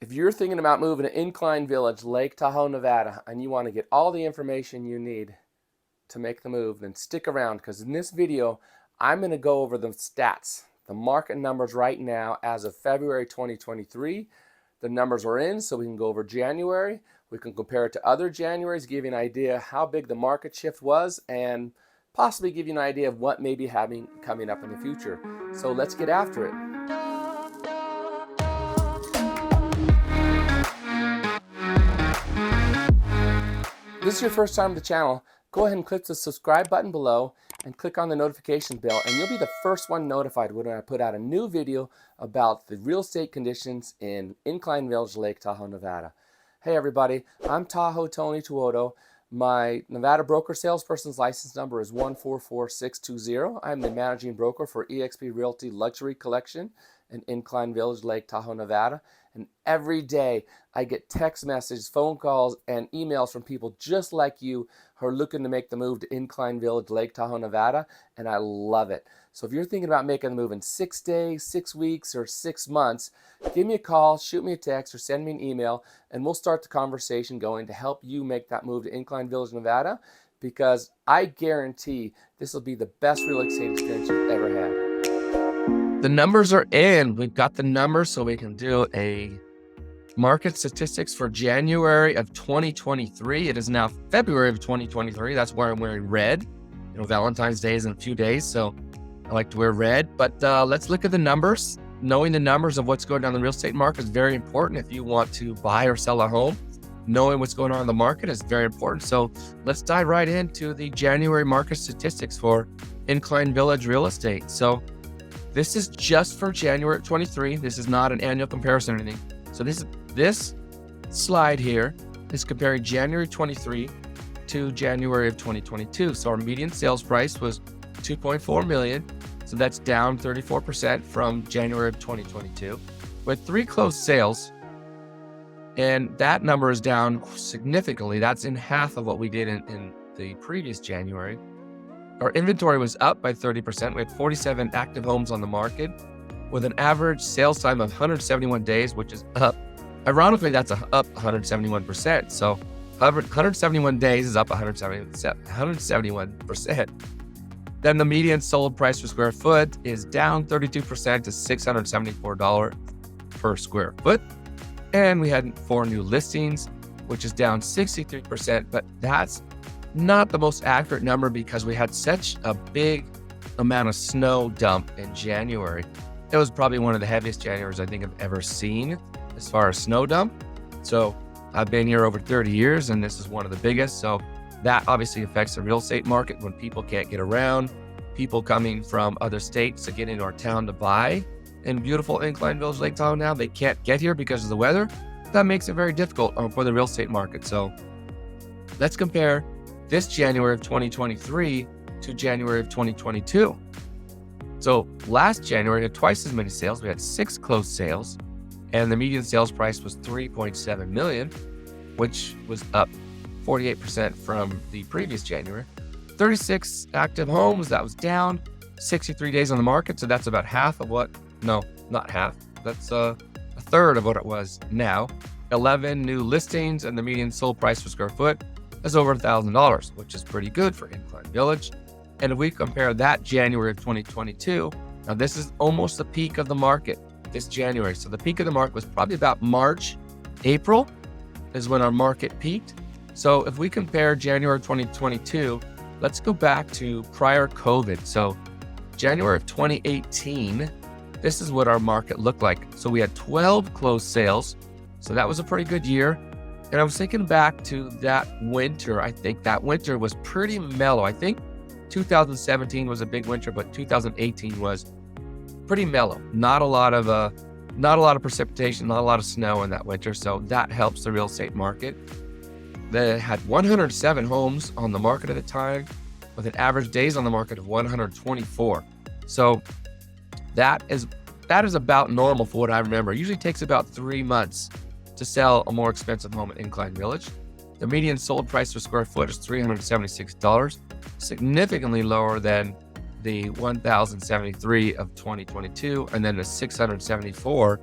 If you're thinking about moving to Incline Village, Lake Tahoe, Nevada, and you want to get all the information you need to make the move, then stick around, because in this video, I'm going to go over the stats, the market numbers right now as of February 2023. The numbers are in, so we can go over January. We can compare it to other Januaries, give you an idea how big the market shift was, and possibly give you an idea of what may be coming up in the future. So let's get after it. If this is your first time to the channel, go ahead and click the subscribe button below and click on the notification bell, and you'll be the first one notified when I put out a new video about the real estate conditions in Incline Village, Lake Tahoe, Nevada. Hey everybody, I'm Tahoe Tony Tuoto. My Nevada broker salesperson's license number is 144620. I'm the managing broker for eXp Realty Luxury Collection in Incline Village, Lake Tahoe, Nevada. And every day I get text messages, phone calls, and emails from people just like you who are looking to make the move to Incline Village, Lake Tahoe, Nevada, and I love it. So if you're thinking about making the move in 6 days, 6 weeks, or 6 months, give me a call, shoot me a text, or send me an email, and we'll start the conversation going to help you make that move to Incline Village, Nevada, because I guarantee this will be the best real estate experience you've ever had. The numbers are in. We've got the numbers, so we can do a market statistics for January of 2023. It is now February of 2023. That's why I'm wearing red. You know, Valentine's Day is in a few days, so I like to wear red. But let's look at the numbers. Knowing the numbers of what's going on in the real estate market is very important if you want to buy or sell a home. Knowing what's going on in the market is very important. So let's dive right into the January market statistics for Incline Village real estate. So this is just for January 23. This is not an annual comparison or anything. So this slide here is comparing January 23 to January of 2022. So our median sales price was $2.4 million. So that's down 34% from January of 2022. With 3 closed sales, and that number is down significantly. That's in half of what we did in the previous January. Our inventory was up by 30%. We had 47 active homes on the market with an average sales time of 171 days, which is up. Ironically, that's up 171%. So 171 days is up 171%. Then the median sold price per square foot is down 32% to $674 per square foot. And we had 4 new listings, which is down 63%, but that's not the most accurate number because we had such a big amount of snow dump in January. It was probably one of the heaviest Januaries I think I've ever seen as far as snow dump. So I've been here over 30 years and this is one of the biggest. So that obviously affects the real estate market when people can't get around, people coming from other states to get into our town to buy. In beautiful Incline Village, Lake Tahoe now, they can't get here because of the weather. That makes it very difficult for the real estate market. So let's compare this January of 2023 to January of 2022. So last January we had twice as many sales. We had 6 closed sales and the median sales price was $3.7 million, which was up 48% from the previous January. 36 active homes, that was down 63 days on the market. So that's about half of what, no, not half. That's a third of what it was now. 11 new listings and the median sold price per square foot is over $1,000, which is pretty good for Incline Village. And if we compare that January of 2022, now this is almost the peak of the market this January. So the peak of the market was probably about March, April is when our market peaked. So if we compare January 2022, let's go back to prior COVID. So January of 2018, this is what our market looked like. So we had 12 closed sales. So that was a pretty good year. And I was thinking back to that winter. I think that winter was pretty mellow. I think 2017 was a big winter, but 2018 was pretty mellow. Not a lot of precipitation, not a lot of snow in that winter. So that helps the real estate market. They had 107 homes on the market at the time with an average days on the market of 124. So that is about normal for what I remember. It usually takes about 3 months to sell a more expensive home at Incline Village. The median sold price per square foot is $376, significantly lower than the $1,073 of 2022, and then the $674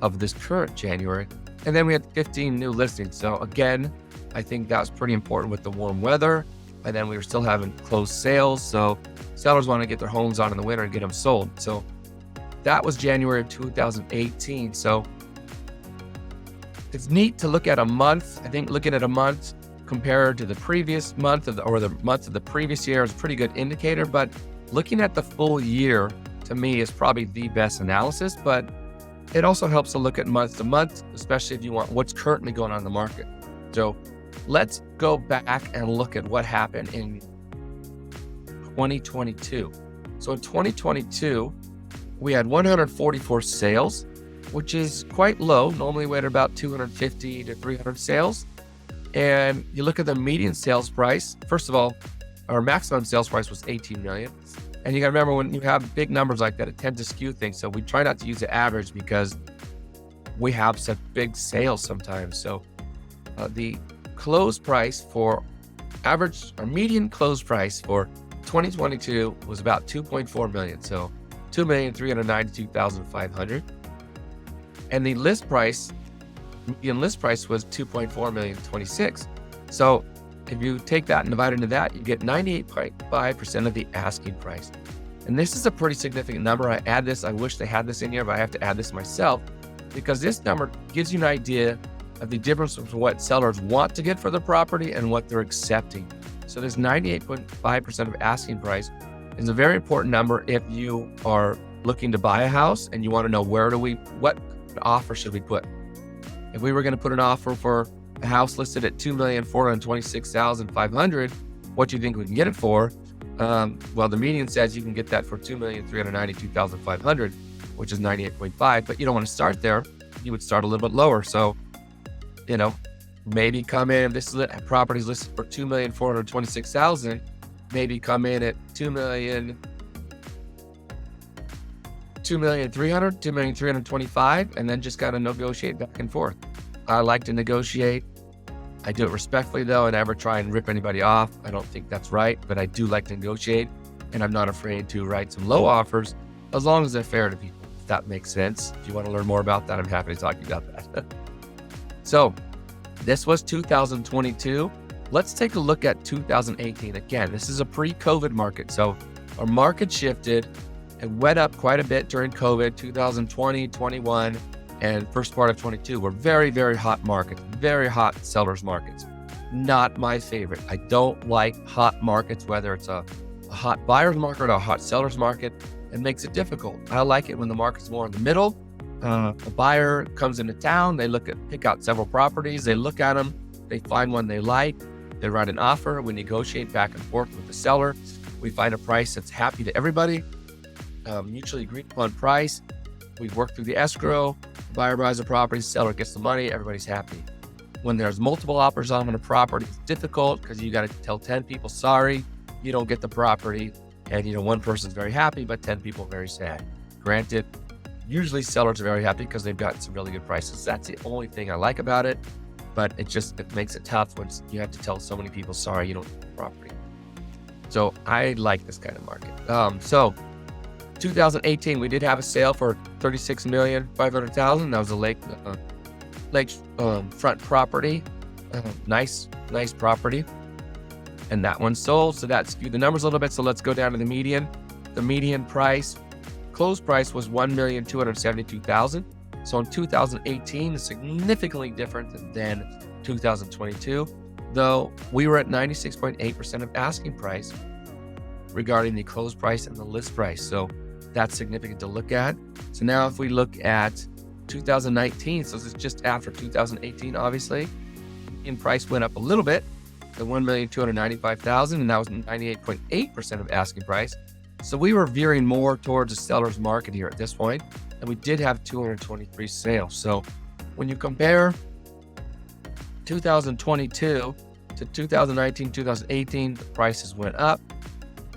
of this current January And then we had 15 new listings. So again, I think that was pretty important with the warm weather. And then we were still having closed sales. So sellers want to get their homes on in the winter and get them sold. So that was January of 2018. So it's neat to look at a month. I think looking at a month compared to the previous month or the month of the previous year is a pretty good indicator. But looking at the full year, to me, is probably the best analysis. But it also helps to look at month to month, especially if you want what's currently going on in the market. So let's go back and look at what happened in 2022. So in 2022, we had 144 sales, which is quite low. Normally we're at about 250 to 300 sales. And you look at the median sales price. First of all, our maximum sales price was 18 million. And you gotta remember, when you have big numbers like that, it tends to skew things. So we try not to use the average because we have such big sales sometimes. So the close price for median close price for 2022 was about 2.4 million. So 2,392,500. And the median list price was 2.4 million 26. So if you take that and divide into that, you get 98.5% of the asking price. And this is a pretty significant number. I wish they had this in here, but I have to add this myself because this number gives you an idea of the difference of what sellers want to get for the property and what they're accepting. So this 98.5% of asking price is a very important number if you are looking to buy a house and you want to know what offer should we put. If we were going to put an offer for a house listed at $2,426,500, what do you think we can get it for? Well, the median says you can get that for $2,392,500, which is 98.5, but you don't want to start there. You would start a little bit lower. So, maybe come in, if this property is listed for $2,426,000, maybe come in at $2,325,000, and then just got to negotiate back and forth. I like to negotiate. I do it respectfully though. I never try and rip anybody off. I don't think that's right, but I do like to negotiate, and I'm not afraid to write some low offers as long as they're fair to people, if that makes sense. If you want to learn more about that, I'm happy to talk to you about that. So this was 2022. Let's take a look at 2018. Again, this is a pre-COVID market. So our market shifted and went up quite a bit during COVID, 2020, 21, and first part of 22 were very, very hot markets, very hot sellers markets. Not my favorite. I don't like hot markets, whether it's a hot buyer's market or a hot seller's market. It makes it difficult. I like it when the market's more in the middle. A buyer comes into town, pick out several properties, they look at them, they find one they like, they write an offer, we negotiate back and forth with the seller, we find a price that's happy to everybody, mutually agreed upon price, we work through the escrow, the buyer buys the property, seller gets the money, everybody's happy. When there's multiple offers on a property, it's difficult because you got to tell 10 people, sorry, you don't get the property, and one person's very happy, but 10 people are very sad. Granted, usually sellers are very happy because they've got some really good prices. That's the only thing I like about it, but it makes it tough when you have to tell so many people, sorry, you don't get the property. So I like this kind of market. So 2018, we did have a sale for $36,500,000. That was a lakefront property, nice property, and that one sold. So that skewed the numbers a little bit. So let's go down to the median. The median price, close price, was $1,272,000. So in 2018, significantly different than 2022, though we were at 96.8% of asking price regarding the close price and the list price. So that's significant to look at. So now if we look at 2019, so this is just after 2018, obviously, in price went up a little bit to $1,295,000, and that was 98.8% of asking price. So we were veering more towards a seller's market here at this point, and we did have 223 sales. So when you compare 2022 to 2019, 2018, the prices went up.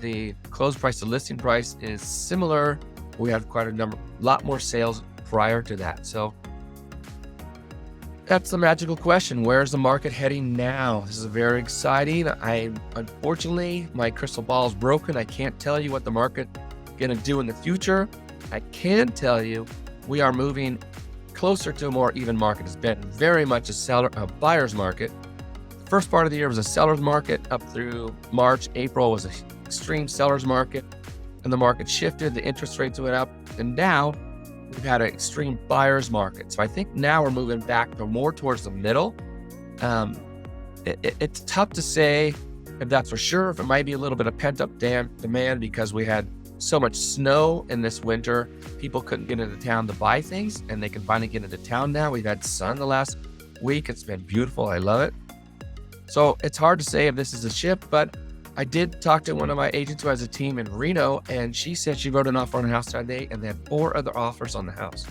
The close price to listing price is similar. We have quite a lot more sales prior to that. So that's the magical question. Where's the market heading now? This is very exciting. Unfortunately, my crystal ball is broken. I can't tell you what the market is going to do in the future. I can tell you we are moving closer to a more even market. It's been very much a buyer's market. The first part of the year was a seller's market. Up through March, April was an extreme seller's market, and the market shifted, the interest rates went up, and now we've had an extreme buyer's market. So I think now we're moving back to more towards the middle. It's tough to say if that's for sure, if it might be a little bit of pent-up demand because we had so much snow in this winter. People couldn't get into town to buy things, and they can finally get into town now. We've had sun the last week. It's been beautiful. I love it. So it's hard to say if this is a shift, but I did talk to one of my agents who has a team in Reno, and she said she wrote an offer on a house today, and they had 4 other offers on the house.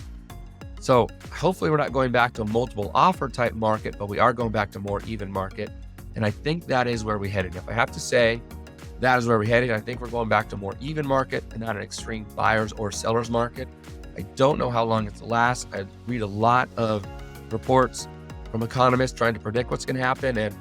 So hopefully we're not going back to a multiple offer type market, but we are going back to more even market. And I think that is where we're headed. If I have to say, that is where we're headed. I think we're going back to more even market and not an extreme buyers or sellers market. I don't know how long it's last. I read a lot of reports from economists trying to predict what's going to happen, and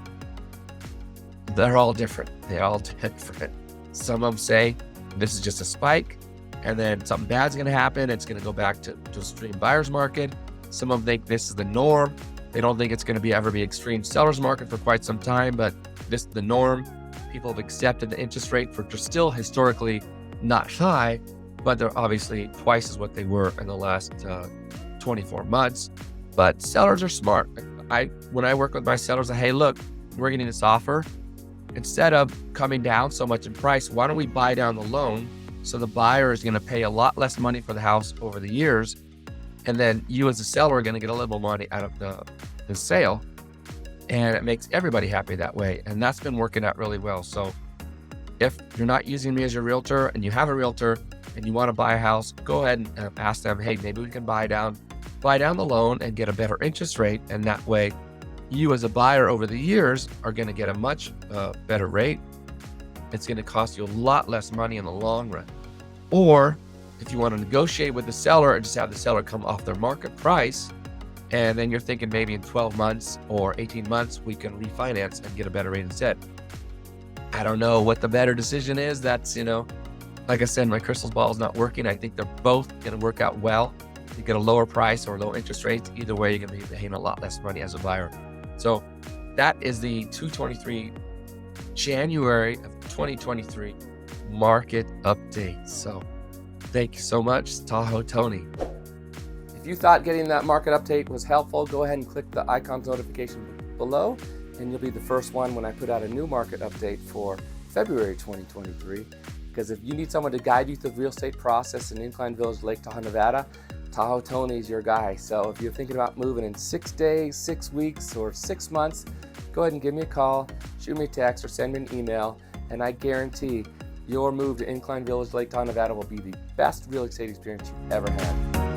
they're all different. They're all different. Some of them say this is just a spike, and then something bad's going to happen. It's going to go back to extreme buyers market. Some of them think this is the norm. They don't think it's going to ever be extreme sellers market for quite some time, but this is the norm. People have accepted the interest rate for just still historically not high, but they're obviously twice as what they were in the last 24 months. But sellers are smart. When I work with my sellers, hey, look, we're getting this offer. Instead of coming down so much in price, why don't we buy down the loan so the buyer is going to pay a lot less money for the house over the years, and then you as a seller are going to get a little money out of the sale, and it makes everybody happy that way. And that's been working out really well. So if you're not using me as your realtor and you have a realtor and you want to buy a house, go ahead and ask them, hey, maybe we can buy down the loan and get a better interest rate, and that way you as a buyer over the years are going to get a much better rate. It's going to cost you a lot less money in the long run. Or if you want to negotiate with the seller and just have the seller come off their market price, and then you're thinking maybe in 12 months or 18 months, we can refinance and get a better rate instead. I don't know what the better decision is. That's, like I said, my crystal ball is not working. I think they're both going to work out well. You get a lower price or low interest rates. Either way, you're going to be paying a lot less money as a buyer. So that is the 223 January of 2023 market update. So thank you so much, Tahoe Tony. If you thought getting that market update was helpful, go ahead and click the icon notification below, and you'll be the first one when I put out a new market update for February 2023. Because if you need someone to guide you through the real estate process in Incline Village, Lake Tahoe, Nevada, Tahoe Tony is your guy. So if you're thinking about moving in 6 days, 6 weeks, or 6 months, go ahead and give me a call, shoot me a text, or send me an email, and I guarantee your move to Incline Village, Lake Tahoe, Nevada will be the best real estate experience you've ever had.